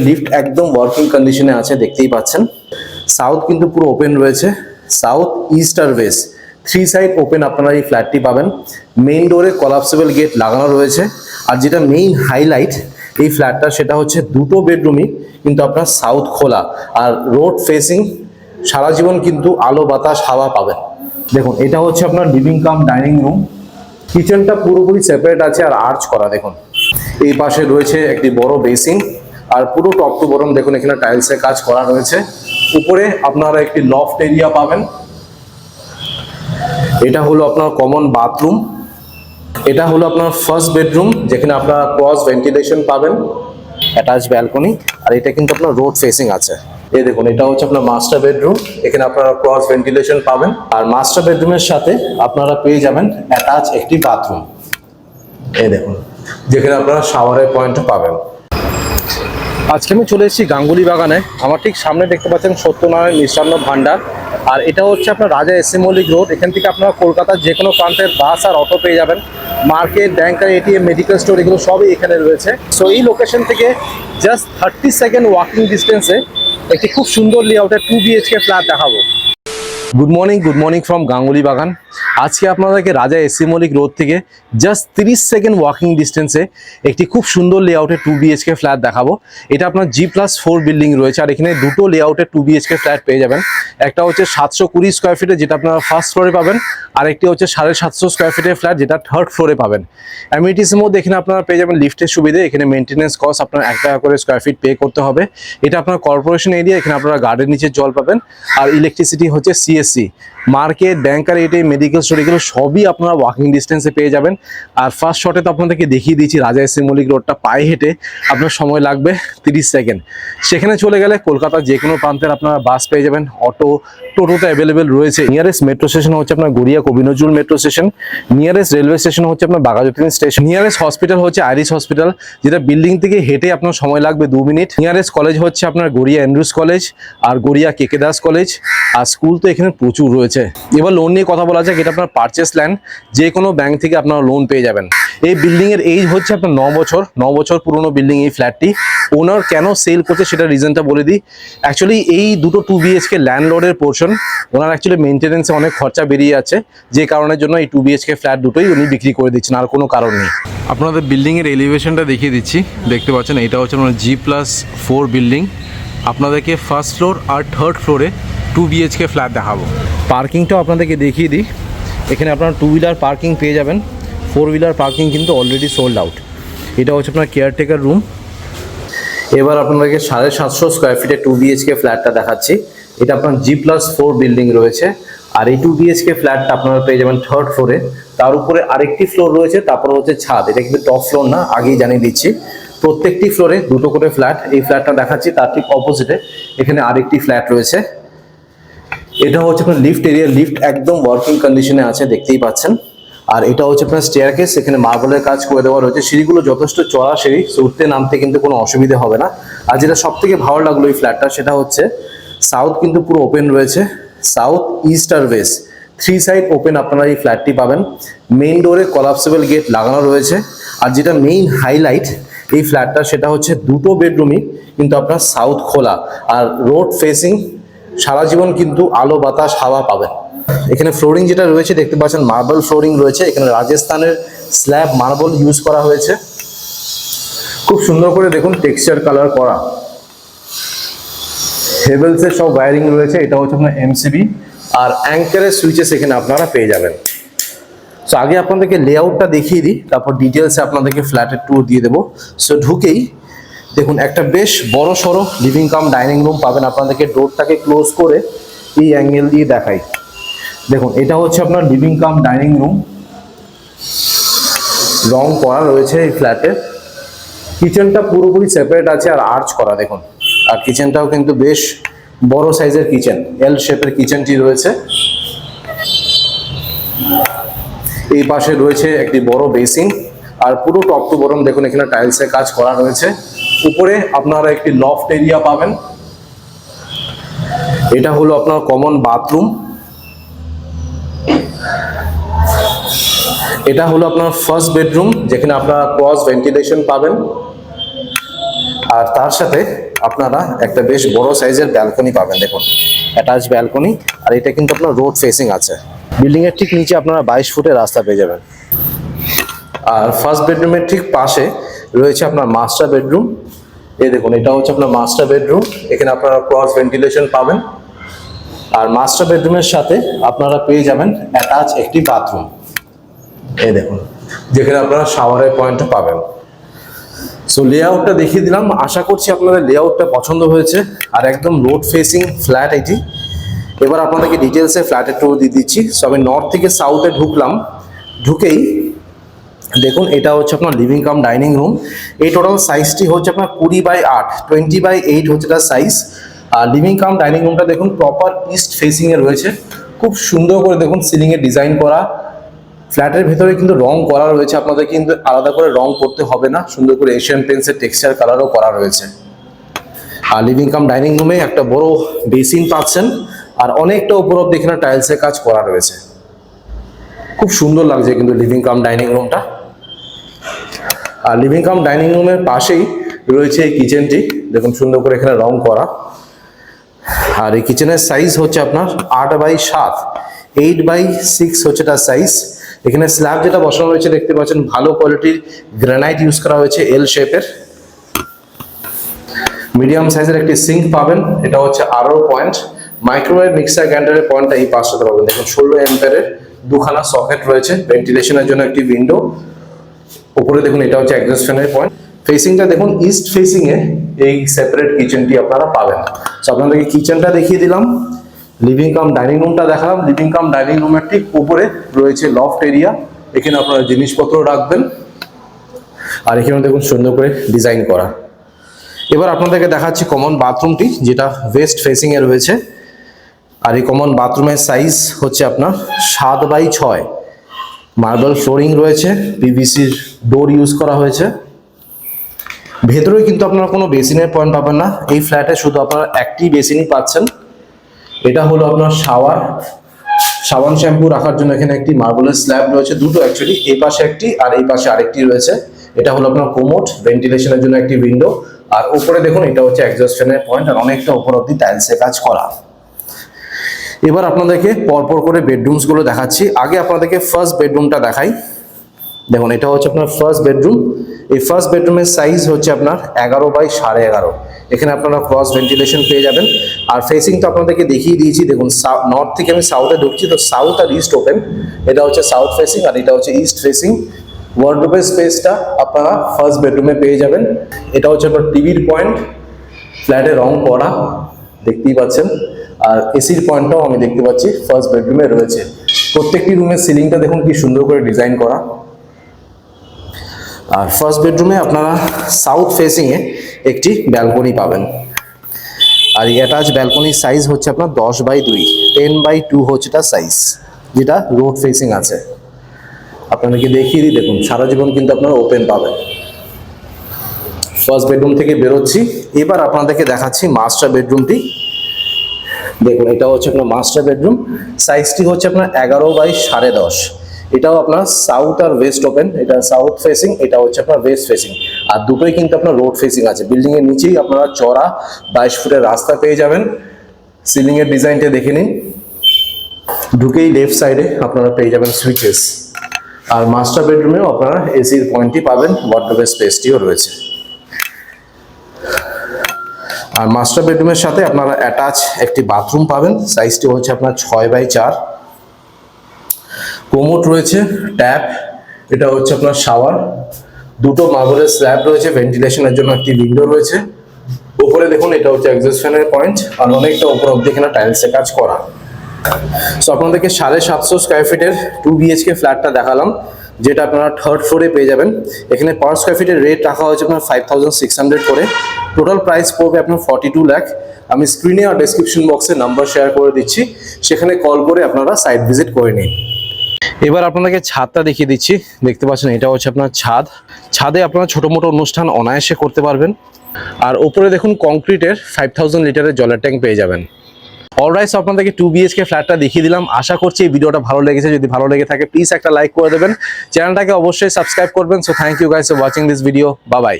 Lift একদম working কন্ডিশনে আছে, দেখতেই পাচ্ছেন। সাউথ কিন্তু পুরো ওপেন রয়েছে, সাউথ, ইস্ট আর ওয়েস্ট 3 সাইড ওপেন আপনারা এই ফ্ল্যাটটি পাবেন। মেইন ডোরে কলাপসেবল গেট লাগানো রয়েছে। আর যেটা মেইন হাইলাইট এই ফ্ল্যাটটা, সেটা হচ্ছে দুটো বেডরুমই কিন্তু আপনার সাউথ খোলা আর রোড ফেসিং। সারা জীবন কিন্তু আলো বাতাস হাওয়া পাবেন। দেখুন, এটা হচ্ছে আপনার লিভিং কাম ডাইনিং রুম। কিচেনটা পুরোপুরি সেপারেট আছে আর আর্চ করা। দেখুন, এই পাশে রয়েছে একটি বড় বেসিন আর পুরো টপ টু বটম দেখুন এখানে টাইলসের কাজ করা রয়েছে। উপরে আপনারা একটি লফট এরিয়া পাবেন। এটা হলো আপনার কমন বাথরুম। এটা হলো আপনার ফার্স্ট বেডরুম, যেখানে আপনারা ক্রস ভেন্টিলেশন পাবেন, অ্যাটাচ ব্যালকনি। আর এটা কিন্তু আপনার রোড ফেসিং আছে। এই দেখুন, এটা হচ্ছে আপনার মাস্টার বেডরুম। এখানে আপনারা ক্রস ভেন্টিলেশন পাবেন। আর মাস্টার বেডরুমের সাথে আপনারা পেয়ে যাবেন অ্যাটাচ একটি বাথরুম। এই দেখুন, যেখানে আপনারা শাওয়ারের পয়েন্ট পাবেন। আজকে আমি চলে এসেছি গাঙ্গুলি বাগানে। আমার ঠিক সামনে দেখতে পাচ্ছেন সত্যনারায়ণ মিষ্টান্ন ভান্ডার। আর এটা হচ্ছে আপনার রাজা এসএম মল্লিক রোড। এখান থেকে আপনারা কলকাতার যে কোনো প্রান্তের বাস আর অটো পেয়ে যাবেন। মার্কেট, ব্যাংকার, এটিএম, মেডিকেল স্টোর এগুলো সবই এখানে রয়েছে। সো এই লোকেশন থেকে জাস্ট 30 সেকেন্ড ওয়াকিং ডিস্টেন্সে একটি খুব সুন্দর লেআউটের 2 BHK ফ্ল্যাট দেখাবো। গুড মর্নিং ফ্রম গাঙ্গুলি বাগান। আজকে আপনাদেরকে রাজা এসএম মল্লিক রোড থেকে জাস্ট 30 সেকেন্ড ওয়াকিং ডিস্টেন্সে একটি খুব সুন্দর লেআউটের 2 BHK ফ্ল্যাট দেখাবো। এটা আপনার G+4 বিল্ডিং রয়েছে। আর এখানে দুটো লেআউটের 2 BHK ফ্ল্যাট পেয়ে যাবেন। একটা হচ্ছে 720 স্কোয়ার ফিটে, যেটা আপনারা ফার্স্ট ফ্লোরে পাবেন। আর একটি হচ্ছে 750 স্কোয়ার ফিটের ফ্ল্যাট, যেটা থার্ড ফ্লোরে পাবেন। অ্যামিনিটিসের মধ্যে এখানে আপনারা পেয়ে যাবেন লিফটের সুবিধে। এখানে মেনটেন্যান্স কস্ট আপনার 1 টাকা করে স্কোয়ার ফিট পে করতে হবে। এটা আপনার কর্পোরেশন এরিয়া। এখানে আপনারা গার্ডের নিচে জল পাবেন। আর ইলেকট্রিসিটি হচ্ছে CSC। মার্কেট, ব্যাংকার, এটিএম, মেডিকেল স্টোর এগুলো সবই আপনারা ওয়াকিং ডিস্টেন্সে পেয়ে যাবেন। আর ফার্স্ট শটে তো আপনাদেরকে দেখিয়ে দিয়েছি রাজা এসএম মল্লিক রোডটা। পায়ে হেঁটে আপনার সময় লাগবে 30 সেকেন্ড। সেখানে চলে গেলে কলকাতার যে কোনো প্রান্তের আপনারা বাস পেয়ে যাবেন। অটো, টোটোতে অ্যাভেলেবেল রয়েছে। নিয়ারেস্ট মেট্রো স্টেশন হচ্ছে আপনার গড়িয়া কবি Nazrul metro station. Nearest railway station হচ্ছে আপনার বাঘাযতীন স্টেশন। নিয়ারেস্ট হসপিটাল হচ্ছে আইরিশ হসপিটাল, যেটা বিল্ডিং থেকে হেঁটে আপনার সময় লাগবে 2 মিনিট। নিয়ারেস্ট কলেজ হচ্ছে আপনার গড়িয়া অ্যান্ড্রুজ কলেজ আর গড়িয়া কেকে দাস কলেজ। আর স্কুল তো এখানে প্রচুর রয়েছে। এবার লোন নিয়ে কথা বলা যাক। এটা আপনার পারচেস ল্যান্ড, যে কোনো ব্যাংক থেকে আপনারা লোন পেয়ে যাবেন। এই বিল্ডিং এর এজ হচ্ছে আপনার 9 বছর পুরনো বিল্ডিং এই ফ্ল্যাটটি। ওনার কেন সেল করছে সেটা রিজনটা বলে দিই। অ্যাকচুয়ালি এই দুটো 2 BHK ল্যান্ডলর্ডের পোর্শন। ওনার অ্যাকচুয়ালি মেনটেন্যান্সে অনেক খরচা বেরিয়ে আছে, যে কারণের জন্য এই 2 BHK ফ্ল্যাট দুটোই উনি বিক্রি করে দিচ্ছেন, আর কোনো কারণ নেই। আপনাদের বিল্ডিং এর এলিভেশনটা দেখিয়ে দিচ্ছি। দেখতে পাচ্ছেন এটা হচ্ছে আপনার G+4 বিল্ডিং। আপনাদেরকে ফার্স্ট ফ্লোর আর থার্ড ফ্লোরে 2 BHK ফ্ল্যাট দেখাবো। পার্কিংটাও আপনাদেরকে দেখিয়ে দিই। এখানে আপনারা 2 হুইলার পার্কিং পেয়ে যাবেন। 4 হুইলার পার্কিং কিন্তু অলরেডি সোল্ড আউট। এটা হচ্ছে আপনার কেয়ারটেকার রুম। এবার আপনাদেরকে 750 স্কোয়ার ফিটে 2 BHK ফ্ল্যাটটা দেখাচ্ছি। এটা আপনার G+4 বিল্ডিং রয়েছে। আর এই 2 BHK ফ্ল্যাটটা আপনারা পেয়ে যাবেন থার্ড ফ্লোরে। তার উপরে আরেকটি ফ্লোর রয়েছে, তারপর হচ্ছে ছাদ। এটা কিন্তু টপ ফ্লোর না, আগেই জানিয়ে দিচ্ছি। প্রত্যেকটি ফ্লোরে দুটো করে ফ্ল্যাট। এই ফ্ল্যাটটা দেখাচ্ছি, তার ঠিক অপোজিটে এখানে আরেকটি ফ্ল্যাট রয়েছে। এটা হচ্ছে আপনার লিফট এরিয়া। লিফট একদম ওয়ার্কিং কন্ডিশনে আছে, দেখতেই পাচ্ছেন। আর এটা হচ্ছে আপনার স্টেয়ারকেস। এখানে মার্বেলের কাজ করে দেওয়া রয়েছে। সিঁড়িগুলো যথেষ্ট চড়া সিঁড়ি, উঠতে নামতে কিন্তু কোনো অসুবিধা হবে না। আর যেটা সব থেকে ভালো লাগলো এই ফ্ল্যাটটা, সেটা হচ্ছে সাউথ কিন্তু পুরো ওপেন রয়েছে, সাউথ, ইস্ট আর ওয়েস্ট 3 সাইড ওপেন আপনারা এই ফ্ল্যাটটি পাবেন। মেইন ডোরে কলাপসেবল গেট লাগানো রয়েছে। আর যেটা মেইন হাইলাইট এই ফ্ল্যাটটা, সেটা হচ্ছে দুটো বেডরুমই কিন্তু আপনার সাউথ খোলা আর রোড ফেসিং। সারা জীবন কিন্তু আলো বাতাস হাওয়া পাবেন। এখানে ফ্লোরিং যেটা রয়েছে দেখতে পাচ্ছেন মার্বেল ফ্লোরিং রয়েছে। এখানে রাজস্থানের স্ল্যাব মার্বেল ইউজ করা হয়েছে। খুব সুন্দর করে দেখুন টেক্সচার কালার করা। হেভেলসের সব ওয়্যারিং রয়েছে। এটা হচ্ছে আপনার MCB আর অ্যাঙ্কারের সুইচেস এখানে আপনারা পেয়ে যাবেন। সো আগে আপনাদেরকে লেআউটটা দেখিয়ে দিই, তারপর ডিটেলসে আপনাদেরকে ফ্ল্যাটের ট্যুর দিয়ে দেবো। সো ঢুকেই দেখুন একটা বেশ বড় সড়ো লিভিং কাম ডাইনিং রুম পাবেন। আপনাদেরকে ডোরটাকে ক্লোজ করে এই অ্যাঙ্গেল দিয়ে দেখাই। দেখুন, এটা হচ্ছে আপনার লিভিং কাম ডাইনিং রুম। রং করা রয়েছে এই ফ্ল্যাটে। কিচেনটা পুরোপুরি সেপারেট আছে আর আর্চ করা। দেখুন, আর কিচেনটাও কিন্তু বেশ বড় সাইজের কিচেন, এল শেপের কিচেনটি রয়েছে। এই পাশে রয়েছে একটি বড় বেসিন আর পুরো টপ টু বটম দেখুন এখানে টাইলসের কাজ করা রয়েছে। উপরে আপনারা একটি লফট এরিয়া পাবেন। এটা হলো আপনার কমন বাথরুম। এটা হলো আপনার ফার্স্ট বেডরুম, যেখানে আপনারা ক্রস ভেন্টিলেশন পাবেন। আর তার সাথে আপনারা একটা বেশ বড় সাইজের ব্যালকনি পাবেন। দেখুন অ্যাটাচ ব্যালকনি, আর এটা কিন্তু আপনার রোড ফেসিং আছে। বিল্ডিং এর ঠিক নিচে আপনারা 22 ফুটের রাস্তা পেয়ে যাবেন। আর ফার্স্ট বেডরুমের ঠিক পাশে রয়েছে আপনার মাস্টার বেডরুম। এই দেখুন এটা হচ্ছে আপনার মাস্টার বেডরুম, এখানে আপনারা ক্রস ভেন্টিলেশন পাবেন। আর মাস্টার বেডরুমের সাথে আপনারা পেয়ে যাবেন অ্যাটাচ একটি বাথরুম। এই দেখুন, যেখানে আপনারা শাওয়ারের পয়েন্টও পাবেন। সো লেআউটটা দেখিয়ে দিলাম, আশা করছি আপনাদের লেআউটটা পছন্দ হয়েছে। আর একদম রোড ফেসিং ফ্ল্যাট এটি। এবার আপনাদেরকে ডিটেলসে ফ্ল্যাটের ট্যুর দিয়ে দিচ্ছি। সো আমি নর্থ থেকে সাউথে ঢুকলাম, ঢুকেই দেখুন এটা হচ্ছে আপনার লিভিং কাম ডাইনিং রুম। এই টোটাল সাইজটি হচ্ছে আপনার 20/8, 20/8 হচ্ছে তার সাইজ। আর লিভিং কাম ডাইনিং রুমটা দেখুন প্রপার ইস্ট ফেসিং এ রয়েছে, খুব সুন্দর করে দেখুন সিলিং এ ডিজাইন করা। ফ্ল্যাটের ভেতরে কিন্তু রং করা রয়েছে, আপনাদের কিন্তু আলাদা করে রং করতে হবে না, সুন্দর করে এশিয়ান পেন্টসের টেক্সচার কালারও করা রয়েছে। আর লিভিং কাম ডাইনিং রুমে একটা বড় বেসিন পাচ্ছেন, আর অনেকটা উপর অব্দি এখানে টাইলসের কাজ করা রয়েছে। খুব সুন্দর লাগছে কিন্তু লিভিং কাম ডাইনিং রুমটা। আর লিভিং কাম ডাইনিং রুমের পাশেই রয়েছে এই কিচেনটি, দেখুন সুন্দর করে এখানে রং করা। আর এই কিচেনের সাইজ হচ্ছে আপনার 8/7, 8/6 হচ্ছে তার সাইজ। এখানে স্ল্যাব যেটা বসানো রয়েছে দেখতে পাচ্ছেন, ভালো কোয়ালিটির গ্রানাইট ইউজ করা হয়েছে এল শেপের। মিডিয়াম সাইজের একটি সিঙ্ক পাবেন, এটা হচ্ছে আরও পয়েন্ট। মাইক্রোওয়েভ মিক্সার গ্রাইন্ডারের পয়েন্টটা এই পাশটাতে পাবেন। দেখুন 16 অ্যাম্পিয়ারের দুখানা সকেট রয়েছে, ভেন্টিলেশনের জন্য একটি উইন্ডো। উপরে দেখুন এটা হচ্ছে এক্সস্ট ফ্যানের পয়েন্ট। ফেসিংটা দেখুন ইস্ট ফেসিং এ এই সেপারেট কিচেনটি আপনারা পাবেন। সো আপনাদেরকে কিচেনটা দেখিয়ে দিলাম, লিভিং কাম ডাইনিং রুমটা দেখালাম। লিভিং কাম ডাইনিং রুমের ঠিক উপরে রয়েছে লফট এরিয়া, এখানে আপনারা জিনিসপত্র রাখবেন। আর এখানে দেখুন সুন্দর করে ডিজাইন করা। এবার আপনাদেরকে দেখাচ্ছি কমন বাথরুমটি, যেটা ওয়েস্ট ফেসিং এ রয়েছে। আর এই কমন বাথরুমের সাইজ হচ্ছে আপনার 7/6। মার্বেল ফ্লোরিং রয়েছে, পিভিসির ডোর ইউজ করা হয়েছে। ভেতরে কিন্তু আপনারা কোনো বেসিনের পয়েন্ট পাবেন না, এই ফ্ল্যাটে শুধু আপনারা একটি বেসিনই পাচ্ছেন। এটা হলো আপনার শাওয়ার, সাবান শ্যাম্পু রাখার জন্য এখানে একটি মার্বেলের স্ল্যাব রয়েছে, দুটো অ্যাকচুয়ালি, এই পাশে একটি আর এই পাশে আরেকটি রয়েছে। এটা হলো আপনার কোমোড, ভেন্টিলেশনের জন্য একটি উইন্ডো। আর উপরে দেখুন এটা হচ্ছে এক্সস্ট ফ্যানের পয়েন্ট, আর অনেকটা উপর অব্দি টাইলসের কাজ করা। এবার আপনাদেরকে পরপর করে বেডরুমস গুলো দেখাচ্ছি। আগে আপনাদেরকে ফার্স্ট বেডরুমটা দেখাই। দেখুন এটা হচ্ছে আপনার ফার্স্ট বেডরুম। এই ফার্স্ট বেডরুমের সাইজ হচ্ছে আপনার 11/11.5। এখানে আপনারা ক্রস ভেন্টিলেশন পেয়ে যাবেন। আর ফেসিং তো আপনাদেরকে দেখিয়ে দিয়েছি। দেখুন নর্থ থেকে আমি সাউথে ঢুকছি, তো সাউথ আর ইস্ট ওপেন। এটা হচ্ছে সাউথ ফেসিং আর এটা হচ্ছে ইস্ট ফেসিং। ওয়ার্ডরোবের স্পেসটা আপনারা ফার্স্ট বেডরুমে পেয়ে যাবেন। এটা হচ্ছে আপনার টিভির পয়েন্ট, ফ্ল্যাটে রং করা দেখতেই পাচ্ছেন। আর এসির পয়েন্টটাও আমি দেখতে পাচ্ছি ফার্স্ট বেডরুমে রয়েছে। প্রত্যেকটি রুমের সিলিংটা দেখুন কি সুন্দর করে ডিজাইন করা। আর ফার্স্ট বেডরুমে আপনারা সাউথ ফেসিং এ একটি ব্যালকনি পাবেন। আর এই অ্যাটাচ ব্যালকনির সাইজ হচ্ছে আপনার 10/2, 10/2 হচ্ছে তার সাইজ, যেটা রোড ফেসিং আছে। আপনাদেরকে দেখিয়ে দিই, দেখুন সারা জীবন কিন্তু আপনারা ওপেন পাবেন। ফার্স্ট বেডরুম থেকে বেরোচ্ছি, এবার আপনাদেরকে দেখাচ্ছি মাস্টার বেডরুমটি। দেখুন এটা হচ্ছে আপনার মাস্টার বেডরুম, সাইজটি হচ্ছে আপনার 11/10.5। এটাও আপনার সাউথ আর ওয়েস্ট ওপেন, এটা সাউথ ফেসিং, এটা হচ্ছে আপনার ওয়েস্ট ফেসিং। আর দুটোই কিন্তু আপনার রোড ফেসিং আছে। বিল্ডিং এর নিচেই আপনারা চড়া 22 ফুটের রাস্তা পেয়ে যাবেন। সিলিং এর ডিজাইনটা দেখে নিন, ঢুকেই লেফট সাইডে আপনারা পেয়ে যাবেন সুইচেস। আর মাস্টার বেডরুমেও আপনারা এসির পয়েন্টটি পাবেন, ওয়ার্ডরোবের স্পেসটিও রয়েছে। আর মাস্টার বেডরুমের সাথে আপনারা অ্যাটাচ একটি বাথরুম পাবেন, সাইজটি হচ্ছে আপনার 6/4। কোমোড রয়েছে, ট্যাপ, এটা হচ্ছে আপনার শাওয়ার, দুটো মার্বেলের স্ল্যাব রয়েছে, ভেন্টিলেশনের জন্য একটি উইন্ডো রয়েছে। উপরে দেখুন এটা হচ্ছে এক্সস্ট ফ্যানের পয়েন্ট, আর অনেকটা উপর অব্দি এখানে টাইলসের কাজ করা। সো আপনাদেরকে 750 স্কোয়ার ফিটের 2 BHK ফ্ল্যাটটা দেখালাম, যেটা আপনারা থার্ড ফ্লোরে পেয়ে যাবেন। এখানে পার স্কোয়ার ফিটের রেট রাখা হয়েছে আপনার 5600 করে। টোটাল প্রাইস পড়বে আপনার 42 লাখ। আমি স্ক্রিনে আর ডেসক্রিপশন বক্সে নাম্বার শেয়ার করে দিচ্ছি, সেখানে কল করে আপনারা সাইট ভিজিট করে নিন। এবার আপনাদেরকে ছাদটা দেখিয়ে দিচ্ছি। দেখতে পাচ্ছেন এটা হচ্ছে আপনার ছাদ। ছাদে আপনারা ছোট মোটো অনুষ্ঠান অনায়াসে করতে পারবেন। আর উপরে দেখুন কংক্রিটের 5000 লিটারের জলের ট্যাঙ্ক পেয়ে যাবেন। অলরাইট, আপনাদেরকে 2 BHK ফ্ল্যাটটা দেখিয়ে দিলাম। আশা করছি এই ভিডিওটা ভালো লেগেছে। যদি ভালো লেগে থাকে প্লিজ একটা লাইক করে দেবেন, চ্যানেলটাকে অবশ্যই সাবস্ক্রাইব করবেন। So thank you guys for watching this video. Bye by.